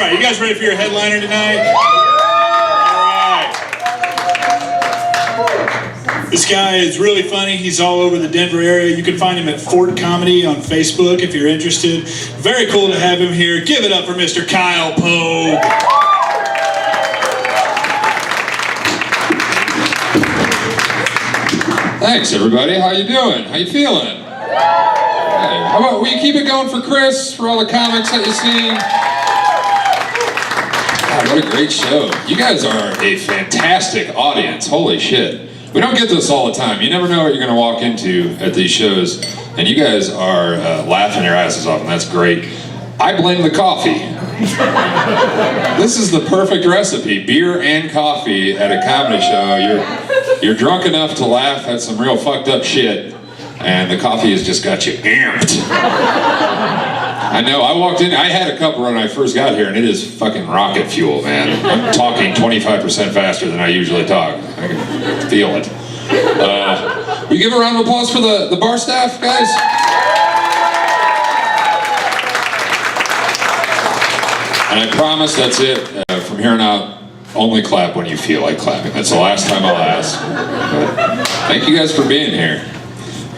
right, you guys ready for your headliner tonight? All right. This guy is really funny. He's all over the Denver area. You can find him at Fort Comedy on Facebook if you're interested. Very cool to have him here. Give it up for Mr. Kyle Pogue. Thanks, everybody. How you doing? How you feeling? Hey, how about, will you keep it going for Chris, for all the comics that you've seen? God, what a great show. You guys are a fantastic audience. Holy shit. We don't get this all the time. You never know what you're going to walk into at these shows, and you guys are laughing your asses off, and that's great. I blame the coffee. This is the perfect recipe. Beer and coffee at a comedy show. You're drunk enough to laugh at some real fucked up shit, and the coffee has just got you amped. I know, I walked in, I had a cup when I first got here, and it is fucking rocket fuel, man. I'm talking 25% faster than I usually talk. I can feel it. Will you give a round of applause for the bar staff, guys? And I promise that's it. From here on out, only clap when you feel like clapping. That's the last time I'll ask. But thank you guys for being here.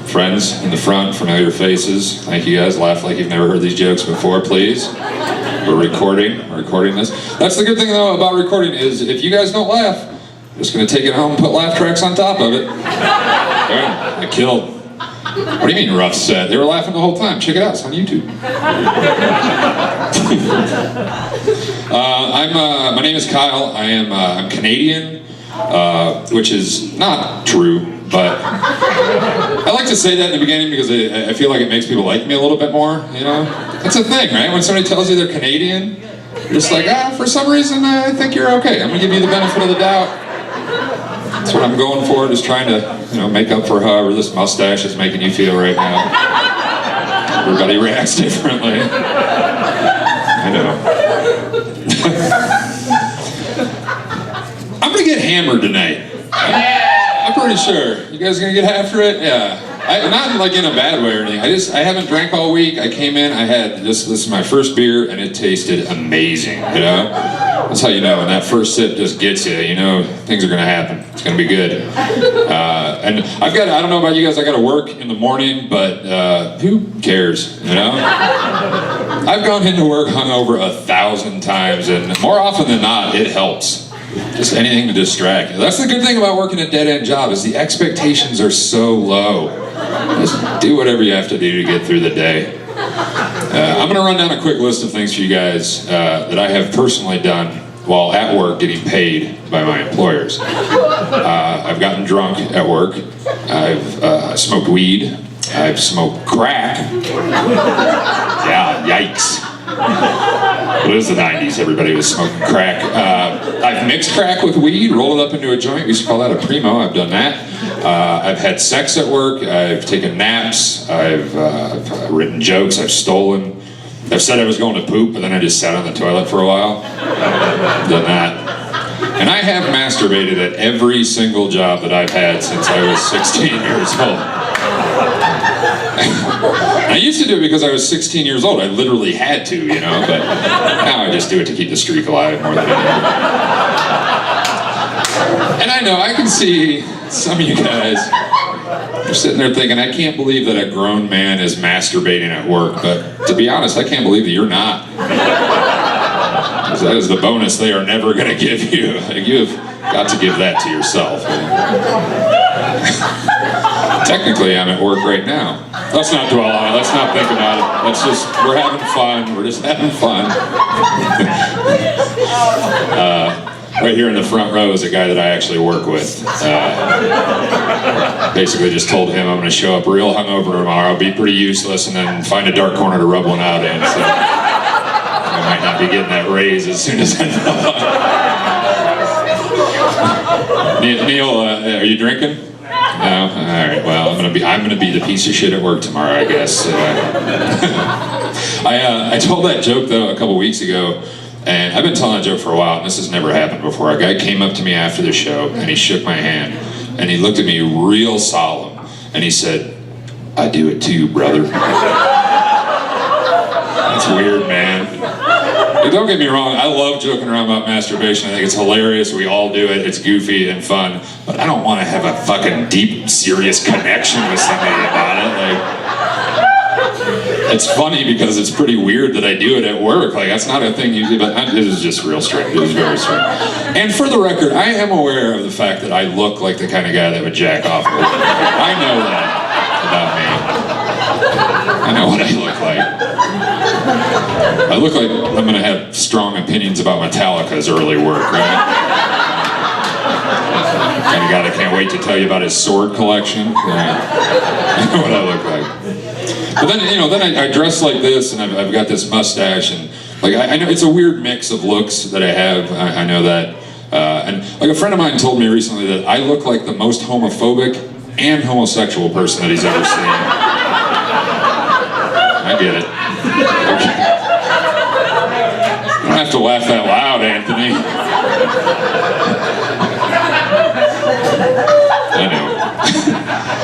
Friends in the front, familiar faces. Thank you guys. Laugh like you've never heard these jokes before, please. We're recording this. That's the good thing though about recording is if you guys don't laugh, I'm just gonna take it home and put laugh tracks on top of it. Yeah, I killed. What do you mean rough set? They were laughing the whole time. Check it out, it's on YouTube. My name is Kyle. I'm Canadian, which is not true. But I like to say that in the beginning because I feel like it makes people like me a little bit more, you know? That's a thing, right? When somebody tells you they're Canadian, you're just like, for some reason I think you're okay. I'm gonna give you the benefit of the doubt. That's what I'm going for, just trying to, make up for however this mustache is making you feel right now. Everybody reacts differently. I know. I'm gonna get hammered tonight. I'm pretty sure. You guys gonna get after it? Yeah. Not like in a bad way or anything. I haven't drank all week. I came in, I had this is my first beer and it tasted amazing, That's how you know when that first sip just gets you, things are gonna happen. It's gonna be good. And I don't know about you guys, I gotta work in the morning, but who cares, I've gone into work hungover 1,000 times and more often than not, it helps. Just anything to distract. That's the good thing about working a dead-end job is the expectations are so low. Just do whatever you have to do to get through the day. I'm going to run down a quick list of things for you guys that I have personally done while at work getting paid by my employers. I've gotten drunk at work. I've smoked weed. I've smoked crack. Yeah, yikes. It was the 90s, everybody was smoking crack. I've mixed crack with weed, rolled it up into a joint. We used to call that a primo. I've done that. I've had sex at work. I've taken naps. I've written jokes. I've stolen. I've said I was going to poop, but then I just sat on the toilet for a while. Done that. And I have masturbated at every single job that I've had since I was 16 years old. I used to do it because I was 16 years old. I literally had to, but now I just do it to keep the streak alive more than anything. And I know, I can see some of you guys are sitting there thinking, I can't believe that a grown man is masturbating at work, but to be honest, I can't believe that you're not. Because that is the bonus they are never going to give you. You've got to give that to yourself. Technically, I'm at work right now. Let's not dwell on it. Let's not think about it. We're having fun. We're just having fun. Right here in the front row is a guy that I actually work with. Basically just told him I'm going to show up real hungover tomorrow, be pretty useless, and then find a dark corner to rub one out in. So I might not be getting that raise as soon as I know. Neil, are you drinking? No? Alright, well, I'm gonna be the piece of shit at work tomorrow, I guess. I told that joke, though, a couple weeks ago, and I've been telling that joke for a while, and this has never happened before. A guy came up to me after the show, and he shook my hand, and he looked at me real solemn, and he said, I do it too, brother. That's weird, man. Don't get me wrong, I love joking around about masturbation. I think it's hilarious. We all do it. It's goofy and fun. But I don't want to have a fucking deep, serious connection with somebody about it. It's funny because it's pretty weird that I do it at work. That's not a thing you do, but it was just real strange. It was very strange. And for the record, I am aware of the fact that I look like the kind of guy that would jack off. I know that about me. I know what I look like. I look like I'm going to have strong opinions about Metallica's early work, right? Kind of guy that can't wait to tell you about his sword collection. Yeah. I know what I look like. But then, then I dress like this, and I've got this mustache, and I know it's a weird mix of looks that I have. I know that. And a friend of mine told me recently that I look like the most homophobic and homosexual person that he's ever seen. I get it. Okay. You don't have to laugh that loud, Anthony. I know.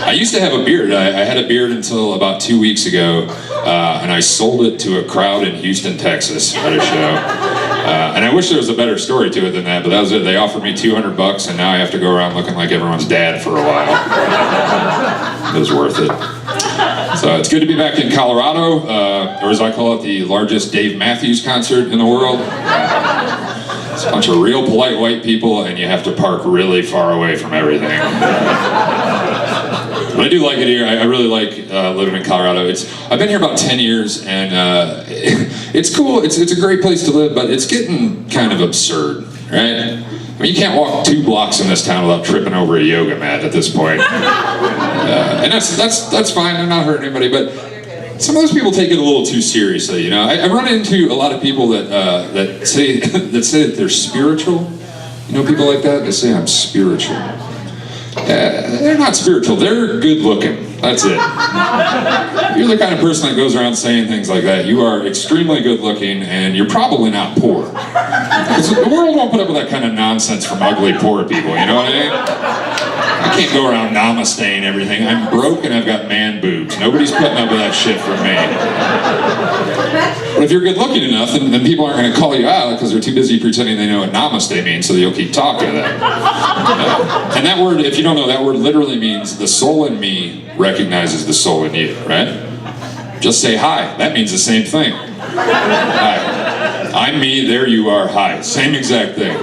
I used to have a beard. I had a beard until about 2 weeks ago, and I sold it to a crowd in Houston, Texas at a show. And I wish there was a better story to it than that, but that was it. They offered me $200, and now I have to go around looking like everyone's dad for a while. It was worth it. So it's good to be back in Colorado, or as I call it, the largest Dave Matthews concert in the world. It's a bunch of real polite white people, and you have to park really far away from everything. But I do like it here. I really like living in Colorado. I've been here about 10 years, and it's cool. It's a great place to live, but it's getting kind of absurd, right? I mean, you can't walk 2 blocks in this town without tripping over a yoga mat at this point. And that's fine. I'm not hurting anybody, but some of those people take it a little too seriously. I run into a lot of people that say that they're spiritual. People like that. They say I'm spiritual. They're not spiritual. They're good looking. That's it. If you're the kind of person that goes around saying things like that, you are extremely good looking, and you're probably not poor. Because the world won't put up with that kind of nonsense from ugly poor people. You know what I mean? I can't go around namaste-ing everything. I'm broke and I've got man boobs. Nobody's putting up with that shit from me. But if you're good looking enough, then people aren't going to call you out because they're too busy pretending they know what namaste means, so you'll keep talking to them. And that word, if you don't know, that word literally means the soul in me recognizes the soul in you, right? Just say hi. That means the same thing. Hi. I'm me, there you are, hi. Same exact thing.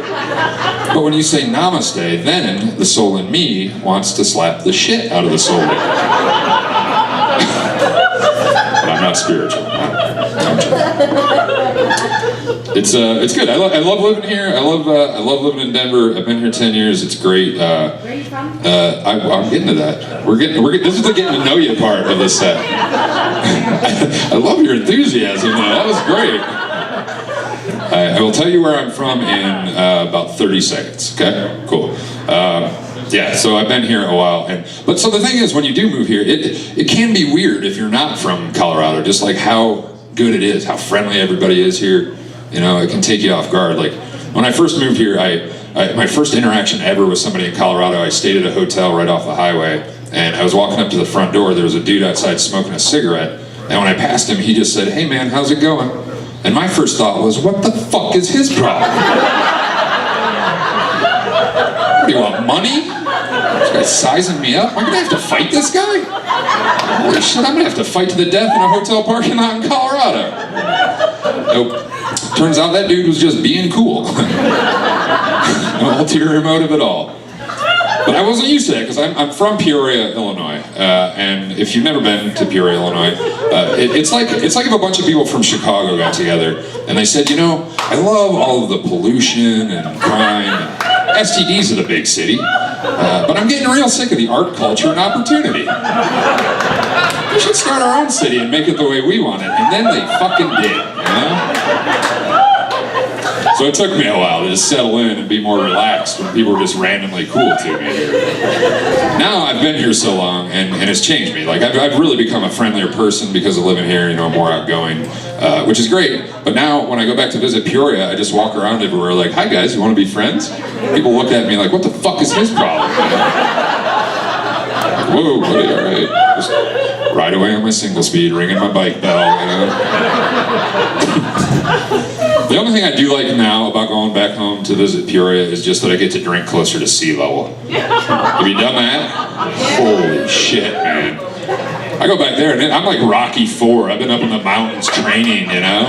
But when you say namaste, then the soul in me wants to slap the shit out of the soul in me. But I'm not spiritual. It's good. I love living here. I love living in Denver. I've been here 10 years. It's great. Where are you from? I'm getting to that. We're getting. This is the getting to know you part of this set. I love your enthusiasm, though. That was great. I will tell you where I'm from in about 30 seconds. Okay, cool. Yeah, so I've been here a while, but so the thing is, when you do move here, it can be weird if you're not from Colorado. Just like how good it is, how friendly everybody is here. It can take you off guard. Like when I first moved here, my first interaction ever with somebody in Colorado, I stayed at a hotel right off the highway, and I was walking up to the front door. There was a dude outside smoking a cigarette, and when I passed him, he just said, "Hey man, how's it going?" And my first thought was, what the fuck is his problem? What do you want, money? This guy's sizing me up? Am I gonna have to fight this guy? Holy shit, I'm gonna have to fight to the death in a hotel parking lot in Colorado. Nope. Turns out that dude was just being cool. No ulterior motive at all. But I wasn't used to that because I'm from Peoria, Illinois, and if you've never been to Peoria, Illinois, it's like if a bunch of people from Chicago got together and they said, I love all of the pollution and crime. STDs of the big city, but I'm getting real sick of the art, culture, and opportunity. We should start our own city and make it the way we want it, and then they fucking did, So it took me a while to just settle in and be more relaxed when people were just randomly cool to me here. Now I've been here so long, and it's changed me. Like I've really become a friendlier person because of living here. I'm more outgoing, which is great. But now when I go back to visit Peoria, I just walk around everywhere like, "Hi guys, you want to be friends?" People look at me like, "What the fuck is his problem?" Like, whoa, buddy, all right. Just ride away on my single speed, ringing my bike bell. The only thing I do like now about going back home to visit Peoria is just that I get to drink closer to sea level. Have you done that? Holy shit, man. I go back there and I'm like Rocky IV. I've been up in the mountains training, you know?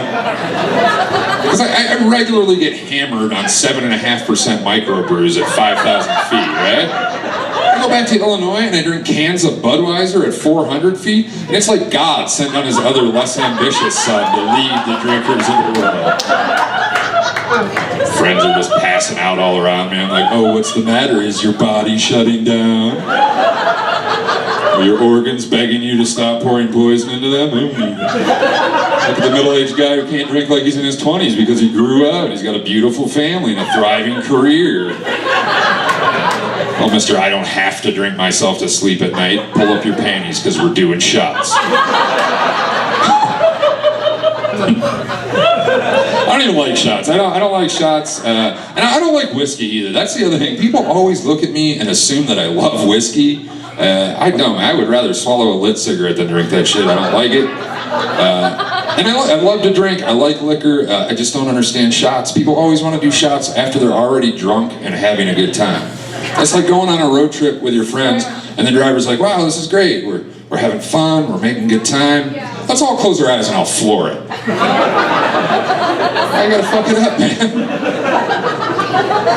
Because I regularly get hammered on 7.5% microbrews at 5,000 feet, right? I go back to Illinois and I drink cans of Budweiser at 400 feet, and it's like God sent on his other less ambitious son to lead the drinkers of the world. Friends are just passing out all around me. I'm like, oh, what's the matter? Is your body shutting down? Are your organs begging you to stop pouring poison into them? Look at the middle-aged guy who can't drink like he's in his 20s because he grew up. He's got a beautiful family and a thriving career. Oh, mister, I don't have to drink myself to sleep at night. Pull up your panties because we're doing shots. I don't even like shots. I don't like shots, and I don't like whiskey either. That's the other thing. People always look at me and assume that I love whiskey. I don't. I would rather swallow a lit cigarette than drink that shit. I don't like it. And I love to drink. I like liquor. I just don't understand shots. People always want to do shots after they're already drunk and having a good time. It's like going on a road trip with your friends, and the driver's like, wow, this is great. We're having fun. We're making good time. Let's all close our eyes and I'll floor it. I gotta fuck it up, man.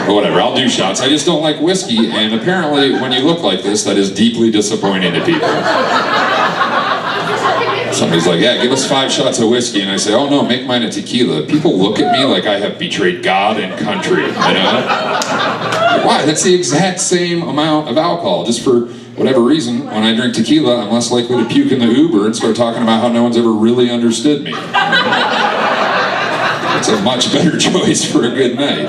But whatever, I'll do shots. I just don't like whiskey, and apparently when you look like this, that is deeply disappointing to people. Somebody's like, yeah, give us 5 shots of whiskey, and I say, oh no, make mine a tequila. People look at me like I have betrayed God and country, you know? Why? That's the exact same amount of alcohol. Just for whatever reason, when I drink tequila, I'm less likely to puke in the Uber and start talking about how no one's ever really understood me. It's a much better choice for a good night.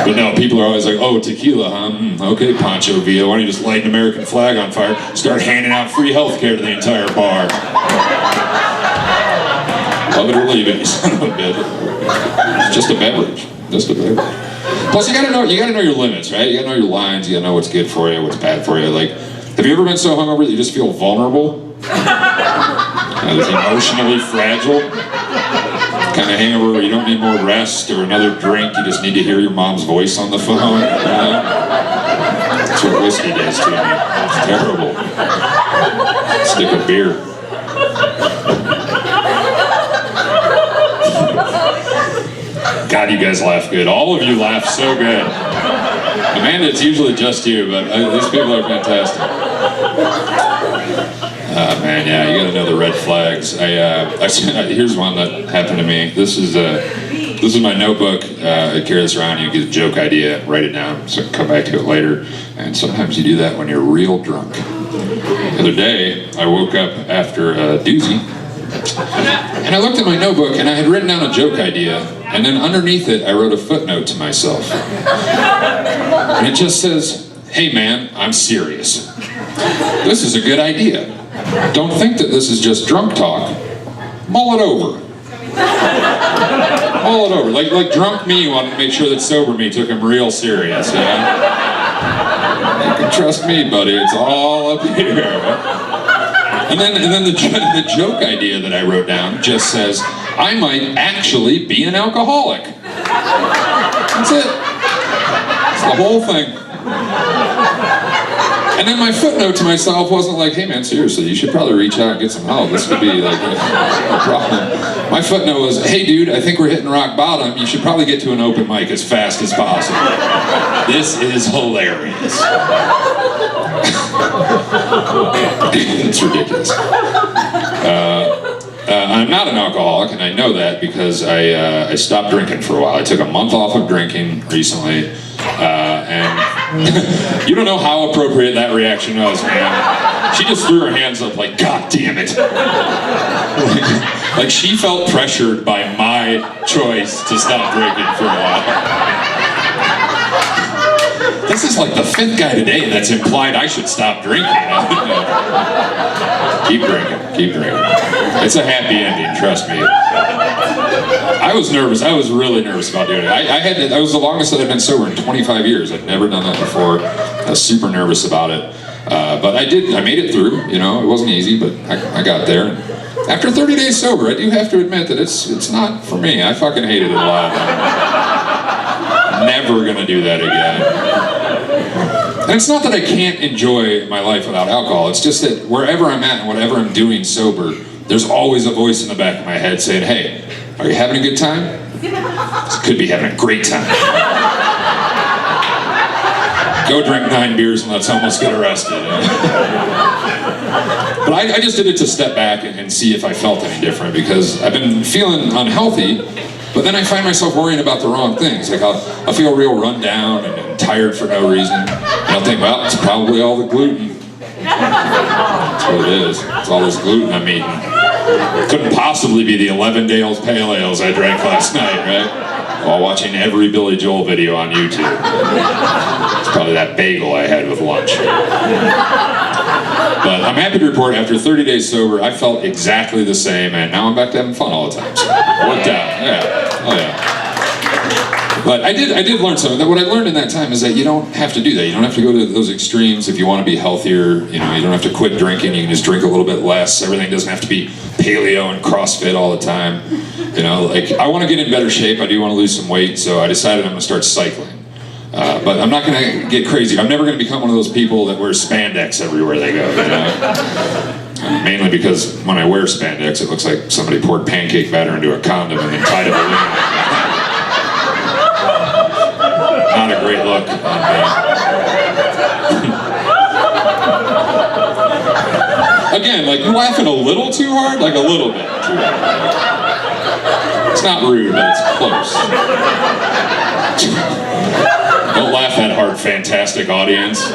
But no, people are always like, oh, tequila, huh? Okay, Pancho Villa, why don't you just light an American flag on fire, start handing out free health care to the entire bar. Love it or leave it, you son of a bitch. It's just a beverage. Just a beverage. Plus, you gotta know your limits, right? You gotta know your lines. You gotta know what's good for you, what's bad for you. Like, have you ever been so hungover that you just feel vulnerable? Emotionally fragile? Kind of hangover where you don't need more rest or another drink. You just need to hear your mom's voice on the phone. You know? That's what whiskey does to me. It's terrible. Stick of beer. God, you guys laugh good. All of you laugh so good. Amanda, it's usually just you, but these people are fantastic. Man, yeah, you gotta know the red flags. Here's one that happened to me. This is my notebook. I carry this around. You get a joke idea, write it down, so I can come back to it later. And sometimes you do that when you're real drunk. The other day, I woke up after a doozy, and I looked at my notebook, and I had written down a joke idea, and then underneath it, I wrote a footnote to myself. And it just says, hey man, I'm serious. This is a good idea. Don't think that this is just drunk talk. Mull it over. Mull it over. Like drunk me wanted to make sure that sober me took him real serious, yeah? You can trust me, buddy. It's all up here. And then the joke idea that I wrote down just says, I might actually be an alcoholic. That's it. It's the whole thing. And then my footnote to myself wasn't like, hey man, seriously, you should probably reach out and get some help. This could be like a problem. My footnote was, hey dude, I think we're hitting rock bottom. You should probably get to an open mic as fast as possible. This is hilarious. It's ridiculous. I'm not an alcoholic, and I know that because I stopped drinking for a while. I took a month off of drinking recently, and you don't know how appropriate that reaction was, man. She just threw her hands up like, God damn it. Like she felt pressured by my choice to stop drinking for a while. This is like the 5th guy today that's implied I should stop drinking. Keep drinking, keep drinking. It's a happy ending, trust me. I was nervous. I was really nervous about doing it. I was the longest that I've been sober in 25 years. I'd never done that before. I was super nervous about it. But I made it through, you know. It wasn't easy, but I got there. After 30 days sober, I do have to admit that it's not for me. I fucking hated it a lot. I'm never gonna do that again. And it's not that I can't enjoy my life without alcohol. It's just that wherever I'm at and whatever I'm doing sober, there's always a voice in the back of my head saying, hey, are you having a good time? You could be having a great time. Go drink 9 beers and let's almost get arrested. But I just did it to step back and see if I felt any different, because I've been feeling unhealthy, but then I find myself worrying about the wrong things. Like I'll feel real run down and tired for no reason. And I'll think, well, it's probably all the gluten. That's what it is. It's all this gluten I'm eating. Couldn't possibly be the 11 Dales Pale Ales I drank last night, right? While watching every Billy Joel video on YouTube. It's probably that bagel I had with lunch. But I'm happy to report, after 30 days sober, I felt exactly the same, and now I'm back to having fun all the time. So, worked out, yeah, oh yeah. But I did learn something. That what I learned in that time is that you don't have to do that. You don't have to go to those extremes if you want to be healthier. You know, you don't have to quit drinking. You can just drink a little bit less. Everything doesn't have to be paleo and CrossFit all the time. You know, like, I want to get in better shape. I do want to lose some weight, so I decided I'm going to start cycling. But I'm not going to get crazy. I'm never going to become one of those people that wears spandex everywhere they go, you know? Mainly because when I wear spandex, it looks like somebody poured pancake batter into a condom and then tied a balloon. Not a great look on me. Again, like, you're laughing a little too hard, like a little bit too hard. It's not rude, but it's close. Don't laugh that hard, fantastic audience.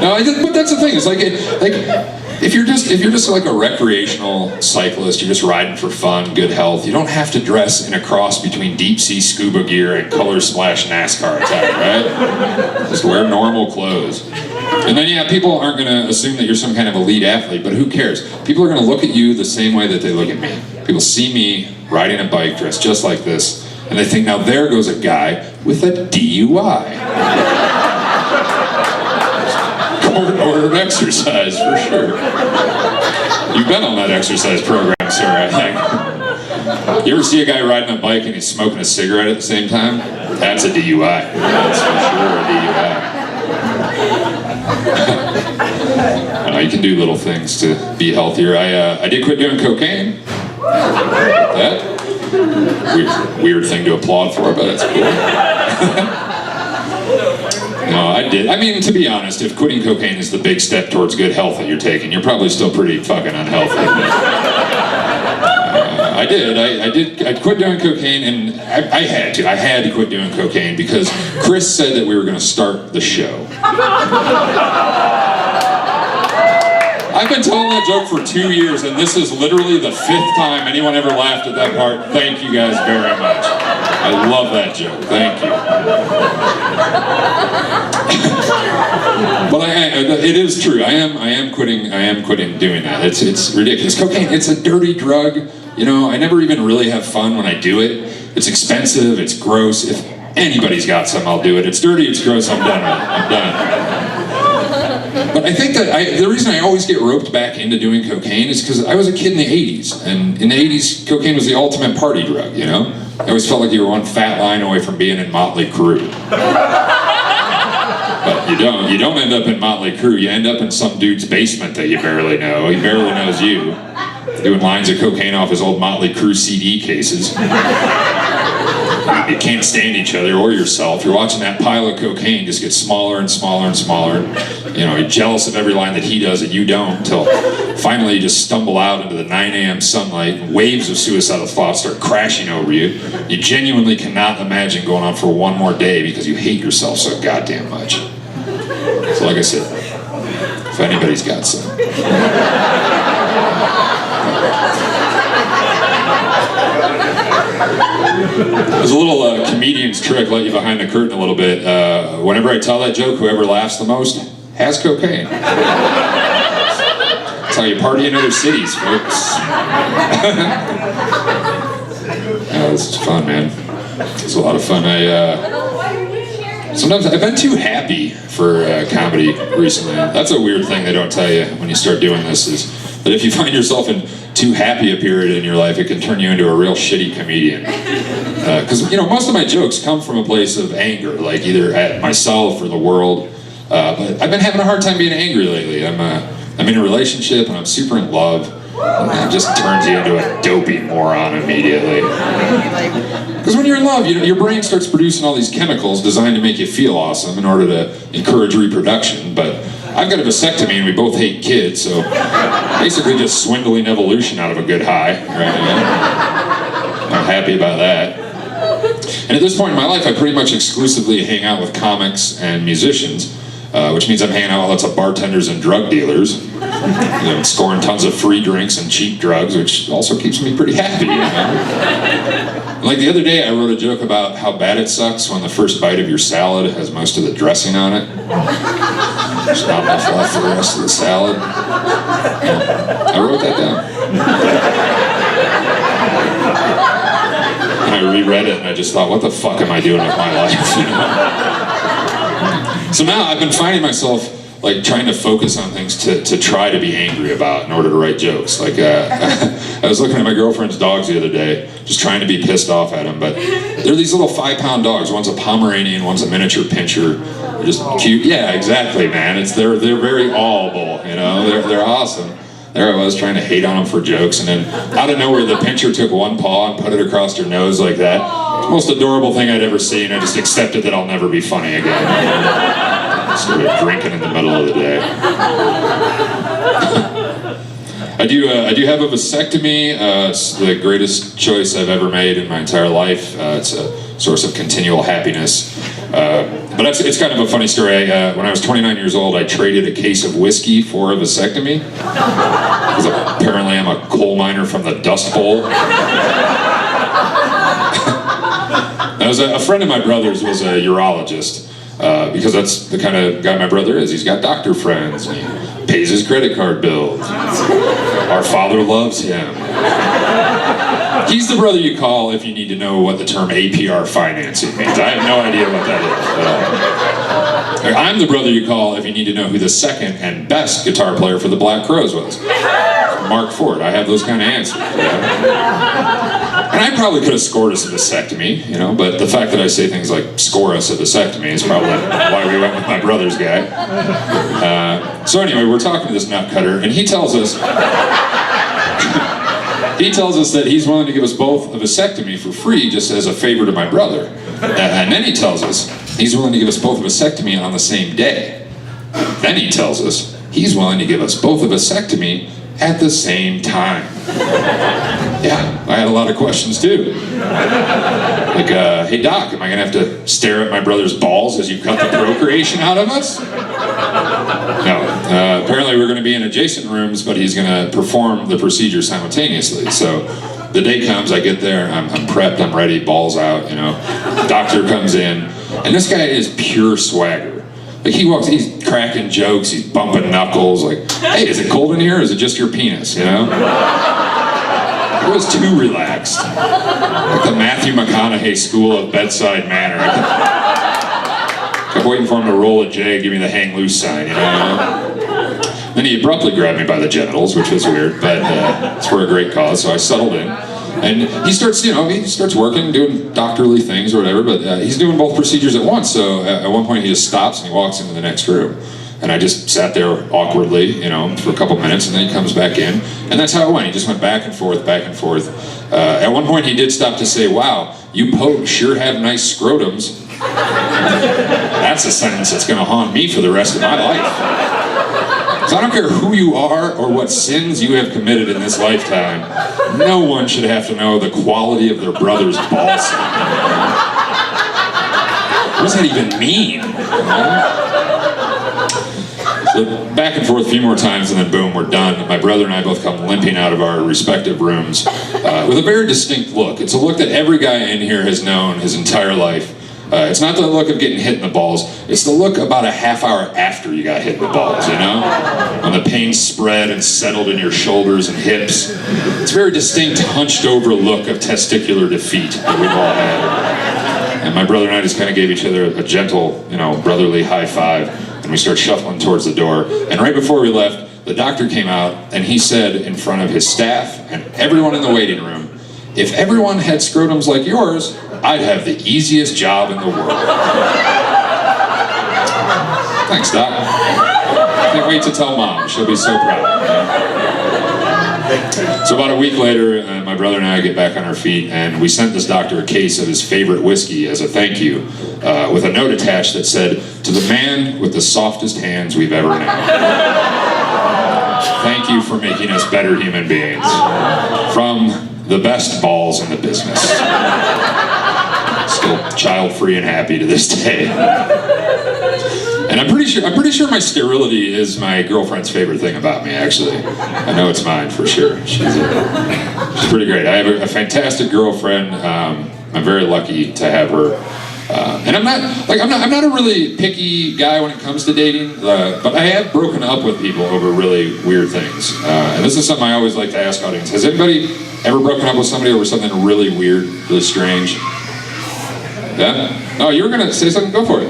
No, but that's the thing. It's like if you're just like a recreational cyclist, you're just riding for fun, good health. You don't have to dress in a cross between deep sea scuba gear and color splash NASCAR attire, right? Just wear normal clothes. And then, yeah, people aren't going to assume that you're some kind of elite athlete, but who cares? People are going to look at you the same way that they look at me. People see me riding a bike dressed just like this, and they think, now there goes a guy with a DUI. Court-ordered exercise, for sure. You've been on that exercise program, sir, I think. You ever see a guy riding a bike and he's smoking a cigarette at the same time? That's a DUI. That's for sure a DUI. You can do little things to be healthier. I did quit doing cocaine. That weird thing to applaud for, but it's cool. No, I did. I mean, to be honest, if quitting cocaine is the big step towards good health that you're taking, you're probably still pretty fucking unhealthy. I quit doing cocaine, and I had to quit doing cocaine because Chris said that we were going to start the show. I've been telling that joke for 2 years, and this is literally the 5th time anyone ever laughed at that part. Thank you guys very much. I love that joke. Thank you. But it is true. I am quitting doing that. It's ridiculous. Cocaine, it's a dirty drug. You know, I never even really have fun when I do it. It's expensive, it's gross. If anybody's got some, I'll do it. It's dirty, it's gross, I'm done with it. I'm done. But I think that the reason I always get roped back into doing cocaine is because I was a kid in the 80s. And in the 80s, cocaine was the ultimate party drug, you know? I always felt like you were one fat line away from being in Motley Crue. But you don't end up in Motley Crue. You end up in some dude's basement that you barely know. He barely knows you. Doing lines of cocaine off his old Motley Crue CD cases. You can't stand each other or yourself. You're watching that pile of cocaine just get smaller and smaller and smaller. You know, you're jealous of every line that he does and you don't, until finally you just stumble out into the 9 a.m. sunlight and waves of suicidal thoughts start crashing over you. You genuinely cannot imagine going on for one more day because you hate yourself so goddamn much. So like I said, if anybody's got some. There's a little comedian's trick, let you behind the curtain a little bit. Whenever I tell that joke, whoever laughs the most has cocaine. That's how you party in other cities, folks. Yeah, this is fun, man. It's a lot of fun. Sometimes I've been too happy for comedy recently. That's a weird thing they don't tell you when you start doing this, is But if you find yourself in too happy a period in your life, it can turn you into a real shitty comedian. Because most of my jokes come from a place of anger, like either at myself or the world. But I've been having a hard time being angry lately. I'm in a relationship and I'm super in love. And it just turns you into a dopey moron immediately. Because when you're in love, your brain starts producing all these chemicals designed to make you feel awesome in order to encourage reproduction. But I've got a vasectomy and we both hate kids, so basically just swindling evolution out of a good high. Right? I'm happy about that. And at this point in my life, I pretty much exclusively hang out with comics and musicians, which means I'm hanging out with lots of bartenders and drug dealers, scoring tons of free drinks and cheap drugs, which also keeps me pretty happy. Like the other day, I wrote a joke about how bad it sucks when the first bite of your salad has most of the dressing on it. There's not enough left for the rest of the salad. I wrote that down. And I reread it and I just thought, what the fuck am I doing with my life? So now I've been finding myself like trying to focus on things to try to be angry about in order to write jokes. Like I was looking at my girlfriend's dogs the other day, just trying to be pissed off at them. But they're these little 5-pound dogs. One's a Pomeranian, one's a miniature pinscher. They're just cute. Yeah, exactly, man. They're very awable. They're awesome. There I was trying to hate on them for jokes, and then out of nowhere, the pinscher took one paw and put it across her nose like that. It's the most adorable thing I'd ever seen. I just accepted that I'll never be funny again. Started drinking in the middle of the day. I do have a vasectomy. It's the greatest choice I've ever made in my entire life. It's a source of continual happiness. But it's kind of a funny story. When I was 29 years old, I traded a case of whiskey for a vasectomy. Because apparently I'm a coal miner from the Dust Bowl. A friend of my brother's was a urologist. Because that's the kind of guy my brother is. He's got doctor friends, and he pays his credit card bills. Our father loves him. He's the brother you call if you need to know what the term APR financing means. I have no idea what that is. I'm the brother you call if you need to know who the second and best guitar player for the Black Crowes was. Mark Ford. I have those kind of answers. And I probably could have scored us a vasectomy, but the fact that I say things like score us a vasectomy is probably why we went with my brother's guy. So anyway, we're talking to this nutcutter, and he tells us that he's willing to give us both a vasectomy for free just as a favor to my brother. And then he tells us he's willing to give us both a vasectomy on the same day. Then he tells us he's willing to give us both a vasectomy at the same time. Yeah, I had a lot of questions too. Like, hey doc, am I gonna have to stare at my brother's balls as you cut the procreation out of us? No, apparently we're gonna be in adjacent rooms, but he's gonna perform the procedure simultaneously. So the day comes, I get there, I'm prepped, I'm ready, balls out, Doctor comes in, and this guy is pure swagger. Like he walks, he's cracking jokes, he's bumping knuckles, like, hey, is it cold in here or is it just your penis, It was too relaxed. Like the Matthew McConaughey school of bedside manner. I kept waiting for him to roll a J, give me the hang loose sign, Then he abruptly grabbed me by the genitals, which was weird, but it's for a great cause, so I settled in. And he starts, he starts working, doing doctorly things or whatever, but he's doing both procedures at once, so at one point he just stops and he walks into the next room. And I just sat there awkwardly, for a couple minutes, and then he comes back in. And that's how it went. He just went back and forth, back and forth. At one point he did stop to say, wow, you Pogue sure have nice scrotums. That's a sentence that's going to haunt me for the rest of my life. So I don't care who you are or what sins you have committed in this lifetime, no one should have to know the quality of their brother's ball sack. What does that even mean? So back and forth a few more times, and then boom, we're done. My brother and I both come limping out of our respective rooms with a very distinct look. It's a look that every guy in here has known his entire life. It's not the look of getting hit in the balls. It's the look about a half hour after you got hit in the balls, When the pain spread and settled in your shoulders and hips. It's a very distinct, hunched over look of testicular defeat that we've all had. And my brother and I just kind of gave each other a gentle, brotherly high five. And we start shuffling towards the door. And right before we left, the doctor came out and he said in front of his staff and everyone in the waiting room, if everyone had scrotums like yours, I'd have the easiest job in the world. Thanks, Doc. Can't wait to tell Mom. She'll be so proud. So about a week later, my brother and I get back on our feet, and we sent this doctor a case of his favorite whiskey as a thank you, with a note attached that said, "To the man with the softest hands we've ever known. Thank you for making us better human beings. From the best balls in the business." Still child-free and happy to this day. And I'm pretty sure my sterility is my girlfriend's favorite thing about me, actually. I know it's mine for sure. She's pretty great. I have a fantastic girlfriend. I'm very lucky to have her. And I'm not a really picky guy when it comes to dating, but I have broken up with people over really weird things. And this is something I always like to ask audience. Has anybody ever broken up with somebody over something really weird, really strange? Yeah? Oh, you were gonna say something? Go for it.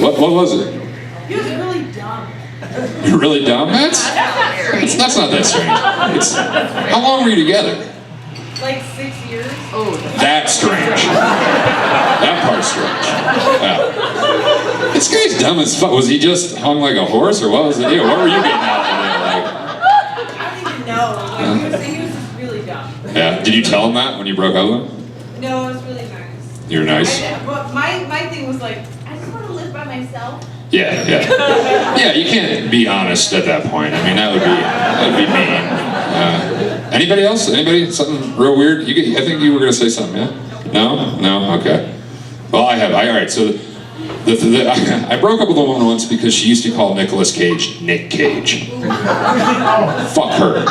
What was it? He was really dumb. You're really dumb? That's not that strange. How long were you together? Like 6 years. Oh, That's strange. That part's strange. Yeah. This guy's dumb as fuck. Was he just hung like a horse, or what was the deal? What were you getting out of it? I don't even know. Like, he was just really dumb. Yeah. Did you tell him that when you broke up with him? No, it was really nice. You were nice? But my thing was like, I just want to live by myself. Yeah. Yeah, you can't be honest at that point. I mean, that would be mean. Anybody else? Anybody? Something real weird? I think you were going to say something, yeah? No? Okay. Well, all right, so I broke up with a woman once because she used to call Nicolas Cage Nick Cage. Fuck her.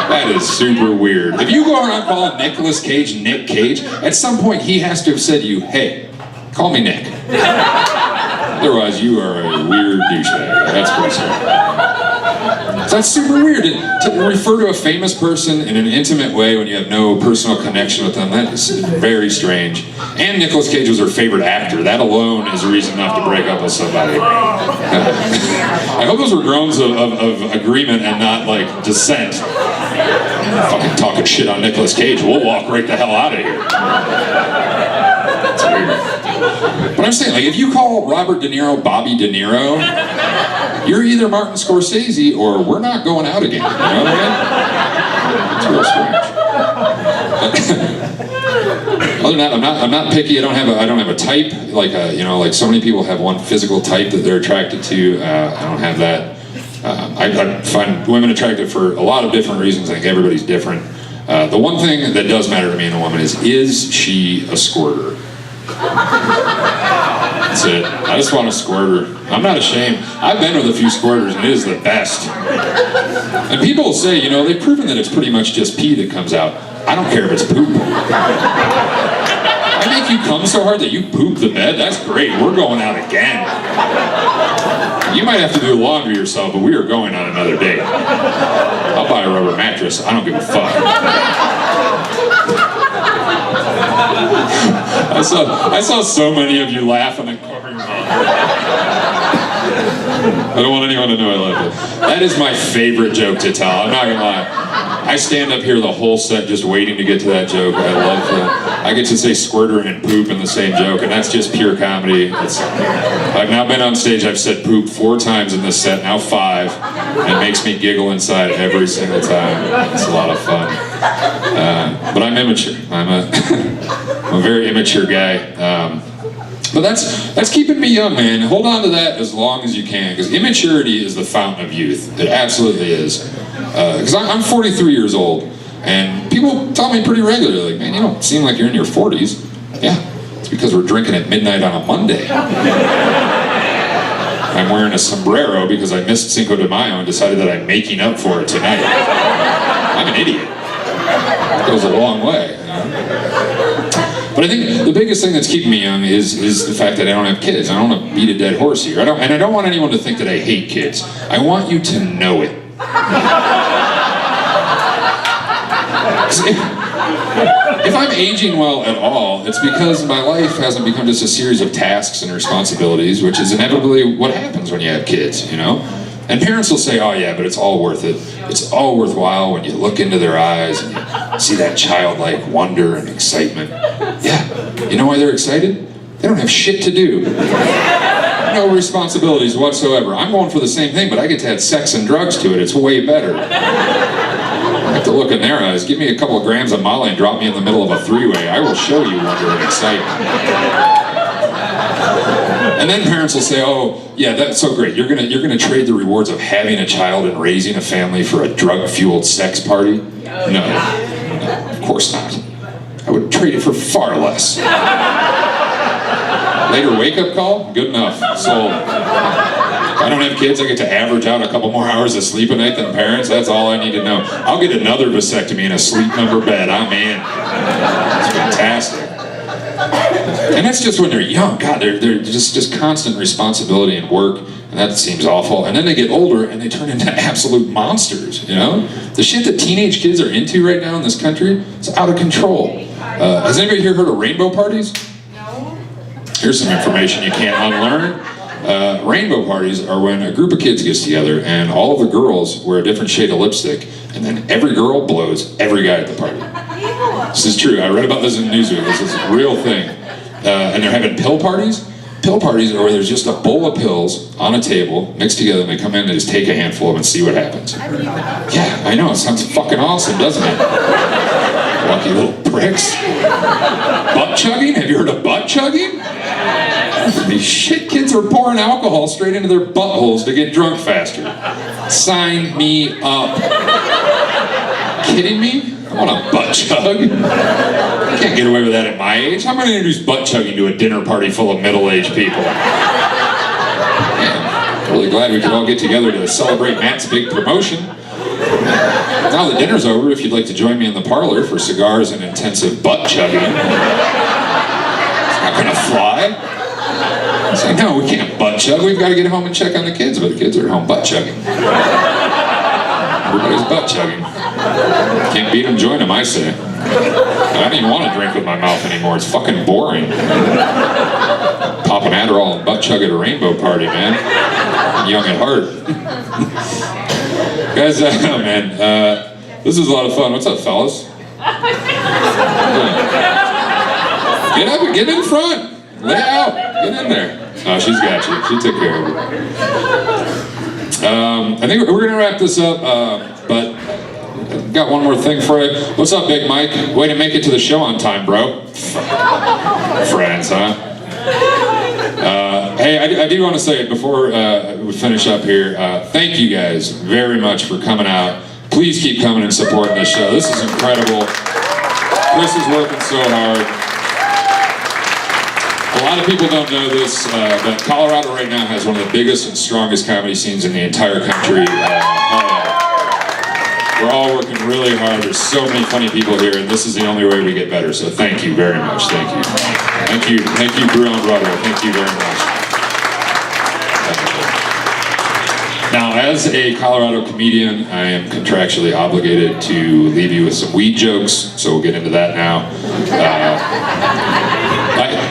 That is super weird. If you go around calling Nicolas Cage Nick Cage, at some point he has to have said to you, "Hey, call me Nick." Otherwise, you are a weird douchebag. That's pretty simple. So that's super weird to refer to a famous person in an intimate way when you have no personal connection with them. That is very strange. And Nicolas Cage was her favorite actor. That alone is a reason enough to break up with somebody. I hope those were groans of agreement and not like dissent. Fucking talking shit on Nicolas Cage. We'll walk right the hell out of here. That's weird. But I'm saying, like, if you call Robert De Niro Bobby De Niro, you're either Martin Scorsese or we're not going out again. You know what I mean? It's real strange. Other than that, I'm not picky. I don't have a type. Like so many people have one physical type that they're attracted to. I don't have that. I find women attractive for a lot of different reasons. I think everybody's different. The one thing that does matter to me in a woman is she a squirter? That's it. I just want a squirter. I'm not ashamed. I've been with a few squirters and it is the best. And people will say, they've proven that it's pretty much just pee that comes out. I don't care if it's poop. I make you come so hard that you poop the bed? That's great. We're going out again. You might have to do laundry yourself, but we are going on another date. I'll buy a rubber mattress. I don't give a fuck. I saw so many of you laugh and then cover your mouth. I don't want anyone to know I love it. That is my favorite joke to tell. I'm not gonna lie. I stand up here the whole set just waiting to get to that joke. I love that. I get to say squirter and poop in the same joke, and that's just pure comedy. I've now been on stage, I've said poop 4 times in this set, now 5, and it makes me giggle inside every single time. It's a lot of fun. But I'm immature. I'm a very immature guy. But that's keeping me young, man. Hold on to that as long as you can, because immaturity is the fountain of youth. It absolutely is. Because I'm 43 years old, and people tell me pretty regularly, like, man, you don't seem like you're in your 40s. Yeah, it's because we're drinking at midnight on a Monday. I'm wearing a sombrero because I missed Cinco de Mayo and decided that I'm making up for it tonight. I'm an idiot. It goes a long way. But I think the biggest thing that's keeping me young is the fact that I don't have kids. I don't want to beat a dead horse here. I don't want anyone to think that I hate kids. I want you to know it. If I'm aging well at all, it's because my life hasn't become just a series of tasks and responsibilities, which is inevitably what happens when you have kids, And parents will say, oh yeah, but it's all worth it. It's all worthwhile when you look into their eyes and you see that childlike wonder and excitement. Yeah, you know why they're excited? They don't have shit to do. No responsibilities whatsoever. I'm going for the same thing, but I get to add sex and drugs to it. It's way better. I have to look in their eyes. Give me a couple of grams of Molly and drop me in the middle of a three-way. I will show you wonder and excitement. And then parents will say, oh, yeah, that's so great. You're gonna trade the rewards of having a child and raising a family for a drug-fueled sex party? No, of course not. I would trade it for far less. Later wake-up call? Good enough. Sold. If I don't have kids, I get to average out a couple more hours of sleep a night than parents. That's all I need to know. I'll get another vasectomy in a sleep number bed. I'm in. It's fantastic. And that's just when they're young. God, they're just constant responsibility and work, and that seems awful. And then they get older and they turn into absolute monsters, you know? The shit that teenage kids are into right now in this country is out of control. Has anybody here heard of rainbow parties? No. Here's some information you can't unlearn. Rainbow parties are when a group of kids gets together and all of the girls wear a different shade of lipstick, and then every girl blows every guy at the party. This is true. I read about this in the newsroom. This is a real thing. And they're having pill parties. Pill parties are where there's just a bowl of pills on a table, mixed together, and they come in and just take a handful of them and see what happens. Yeah, I know. It sounds fucking awesome, doesn't it? Lucky little pricks. Butt chugging? Have you heard of butt chugging? These shit kids are pouring alcohol straight into their buttholes to get drunk faster. Sign me up. Kidding me? I want a butt chug. I can't get away with that at my age. How am I going to introduce butt chugging to a dinner party full of middle-aged people? Man, really glad we could all get together to celebrate Matt's big promotion. Now the dinner's over, if you'd like to join me in the parlor for cigars and intensive butt chugging. It's not going to fly. It's like, no, we can't butt chug. We've got to get home and check on the kids, but the kids are at home butt chugging. Everybody's butt chugging. Can't beat them, join them, I say. I don't even want to drink with my mouth anymore. It's fucking boring. Pop an Adderall and butt chug at a rainbow party, man. I'm young at heart. Guys, man, this is a lot of fun. What's up, fellas? Get up and get in front. Lay out. Get in there. Oh, she's got you. She took care of it. I think we're going to wrap this up, but got one more thing for you. What's up, Big Mike? Way to make it to the show on time, bro. Friends, huh? Hey, I do want to say, before we finish up here, thank you guys very much for coming out. Please keep coming and supporting this show. This is incredible. Chris is working so hard. A lot of people don't know this, but Colorado right now has one of the biggest and strongest comedy scenes in the entire country. We're all working really hard. There's so many funny people here, and this is the only way we get better. So thank you very much. Thank you. Thank you. Thank you, Brew On Broadway. Thank you very much. Now, as a Colorado comedian, I am contractually obligated to leave you with some weed jokes, so we'll get into that now.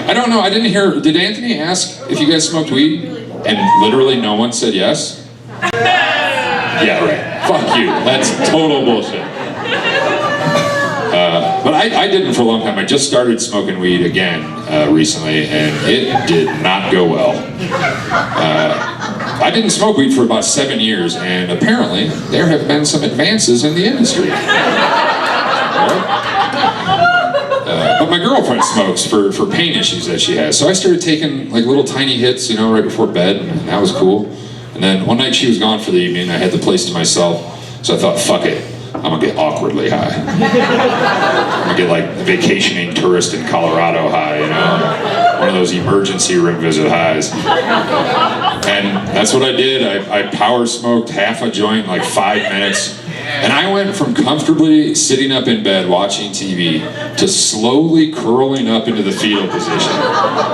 I don't know, I didn't hear, did Anthony ask if you guys smoked weed? And literally no one said yes? Yeah, right. Fuck you. That's total bullshit. But I didn't for a long time. I just started smoking weed again recently, and it did not go well. I didn't smoke weed for about 7 years, and apparently there have been some advances in the industry. But my girlfriend smokes for pain issues that she has. So I started taking like little tiny hits, you know, right before bed, and that was cool. And then one night she was gone for the evening, I had the place to myself, so I thought, fuck it, I'm gonna get awkwardly high. I'm gonna get like vacationing tourist in Colorado high, you know? One of those emergency room visit highs. And that's what I did. I power smoked half a joint in like 5 minutes. And I went from comfortably sitting up in bed watching TV to slowly curling up into the fetal position,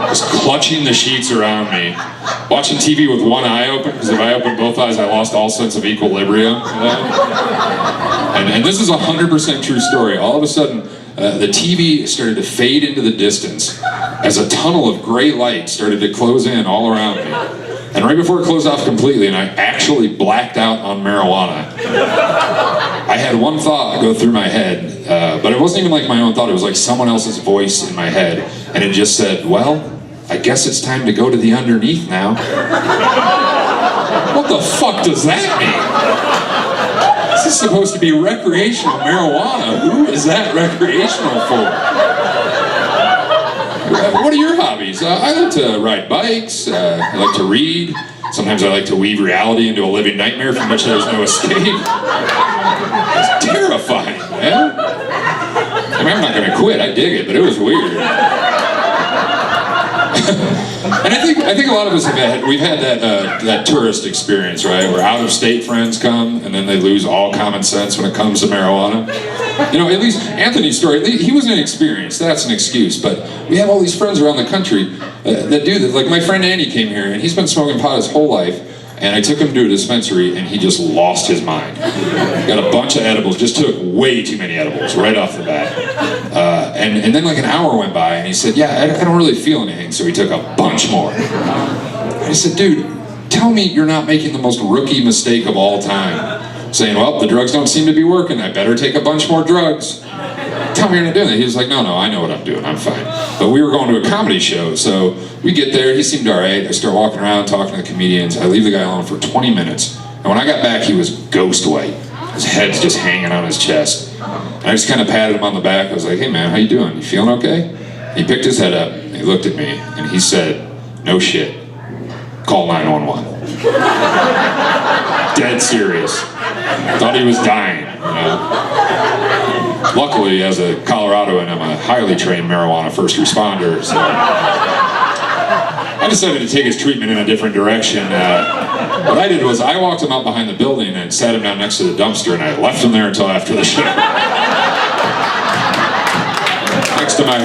just clutching the sheets around me, watching TV with one eye open, because if I opened both eyes, I lost all sense of equilibrium. You know? And this is a 100% true story. All of a sudden, the TV started to fade into the distance as a tunnel of gray light started to close in all around me. And right before it closed off completely, and I actually blacked out on marijuana, I had one thought go through my head, but it wasn't even like my own thought, it was like someone else's voice in my head, and it just said, well, I guess it's time to go to the underneath now. What the fuck does that mean? This is supposed to be recreational marijuana. Who is that recreational for? What are your hobbies? I like to ride bikes, I like to read. Sometimes I like to weave reality into a living nightmare from which there's no escape. It's terrifying, man. I mean, I'm not gonna quit, I dig it, but it was weird. And I think a lot of us we've had that tourist experience, right? Where out-of-state friends come and then they lose all common sense when it comes to marijuana. You know, at least Anthony's story, he wasn't inexperienced, that's an excuse, but we have all these friends around the country that do this. Like my friend Andy came here and he's been smoking pot his whole life, and I took him to a dispensary and he just lost his mind. Got a bunch of edibles, just took way too many edibles right off the bat. And then like an hour went by and he said, yeah, I don't really feel anything, so he took a bunch more. I said, dude, tell me you're not making the most rookie mistake of all time. Saying, well, the drugs don't seem to be working, I better take a bunch more drugs. Tell me you're not doing that. He was like, no, I know what I'm doing, I'm fine. But we were going to a comedy show, so we get there, he seemed all right. I start walking around, talking to the comedians. I leave the guy alone for 20 minutes. And when I got back, he was ghost white. His head's just hanging on his chest. And I just kind of patted him on the back. I was like, hey man, how you doing? You feeling okay? He picked his head up, and he looked at me, and he said, no shit, call 911. Dead serious. Thought he was dying, you know. Luckily, as a Coloradoan, I'm a highly trained marijuana first responder, so I decided to take his treatment in a different direction. What I did was I walked him out behind the building and sat him down next to the dumpster, and I left him there until after the show. Thanks to my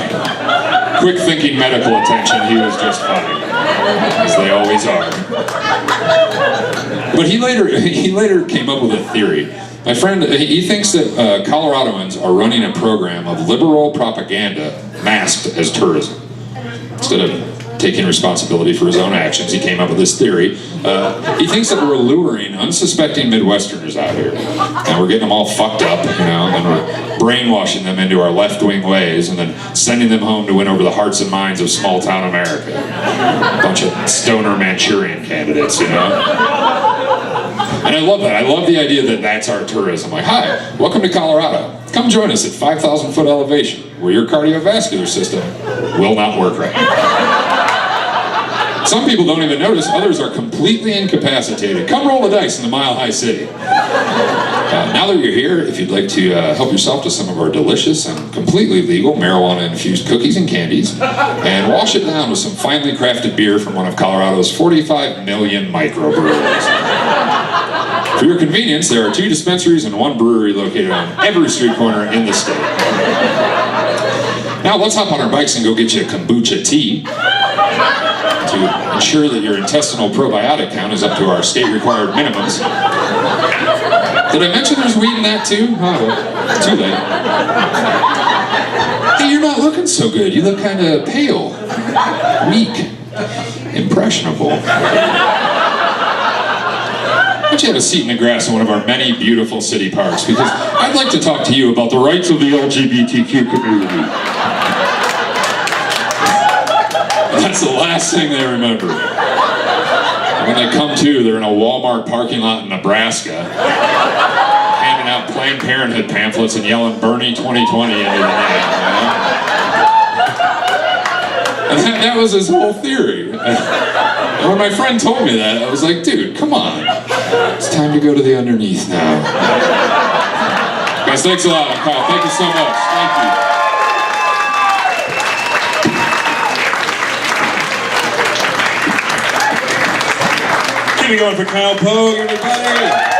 quick thinking medical attention, he was just fine, as they always are. But he later came up with a theory. My friend, he thinks that Coloradoans are running a program of liberal propaganda masked as tourism. Instead of taking responsibility for his own actions, he came up with this theory. He thinks that we're luring unsuspecting Midwesterners out here, and we're getting them all fucked up, you know, and we're brainwashing them into our left-wing ways, and then sending them home to win over the hearts and minds of small-town America. A bunch of stoner Manchurian candidates, you know. And I love that. I love the idea that that's our tourism. Like, hi, welcome to Colorado. Come join us at 5,000 foot elevation, where your cardiovascular system will not work right. Some people don't even notice, others are completely incapacitated. Come roll the dice in the Mile High City. Now that you're here, if you'd like to help yourself to some of our delicious and completely legal marijuana-infused cookies and candies, and wash it down with some finely crafted beer from one of Colorado's 45 million microbreweries. For your convenience, there are 2 dispensaries and 1 brewery located on every street corner in the state. Now let's hop on our bikes and go get you a kombucha tea to ensure that your intestinal probiotic count is up to our state-required minimums. Did I mention there's weed in that too? Oh, too late. Hey, you're not looking so good. You look kind of pale, weak, impressionable. Why don't you have a seat in the grass in one of our many beautiful city parks? Because I'd like to talk to you about the rights of the LGBTQ community. That's the last thing they remember. And when they come to, they're in a Walmart parking lot in Nebraska, handing out Planned Parenthood pamphlets and yelling Bernie 2020 into the night. And that was his whole theory. And when my friend told me that, I was like, dude, come on. It's time to go to the underneath now. Guys, thanks a lot. I'm Kyle. Thank you so much. Thank you. Keep it going for Kyle Pogue, everybody.